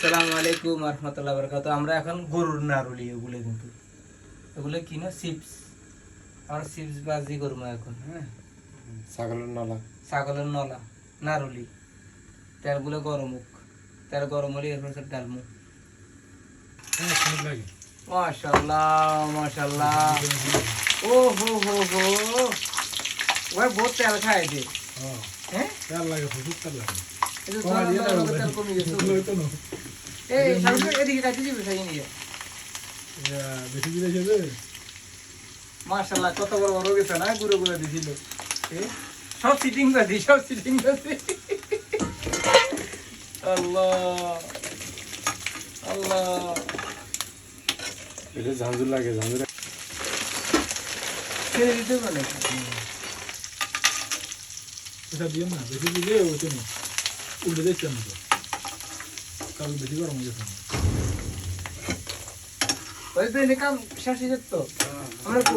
আসসালামু আলাইকুম রহমতুল্লাহ বরকাত। আমরা এখন গরুর নারুলি এগুলো কিন্তু এগুলো কি না চিপস, আমরা চিপস বাজি করবো এখন। হ্যাঁ, ছাগলের নলা নারুলি তেলগুলো গরম হোক, তেল গরম হলে এরপর সব ডালমু। মাশাল্লাহ মাশাল্লাহ, ও হো হো হো, ওই বহুত তেল খায় যে। হ্যাঁ তেল লাগে, প্রচুর তেল লাগে। তেল কমে গেছে। এই সামনে এদিকে কাটি দিবে সেই নিয়ে। বেশি দিলে যাবে। মাশাআল্লাহ কত বড় বড় গেছে না, গুঁড়ো গুঁড়ো দিছিল। সব সিটিং বাজি, সব সিটিং বাজি। আল্লাহ আল্লাহ, এটা ঝাঁঝুর লাগে, ঝাঁঝুর ছেড়ে দিতে পারে। এটা দিও না, বেশি দিলে ওইটা নেই, উল্টে দিচ্ছে না তো, কারণ বেশি গরম হয়ে গেছে। ওই তো এনে কাম শেষ হয়ে যেত। আমরা তো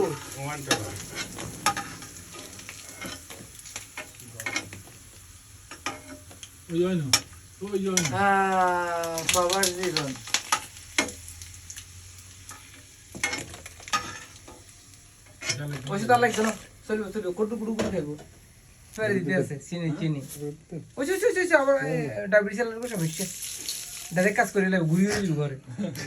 ওই হয় না, ওই হয় না। বাবার জীবন। ওই তার লাগছে না, চলবে চলবে, কটু কুটু করে খাইবো। ফেরে দিতে আছে চিনি চিনি। ওই আবার ডায়াবেটিস সমস্যা, ডাইরেক্ট কাজ করে লাগবে, ঘুরিয়ে ঘরে।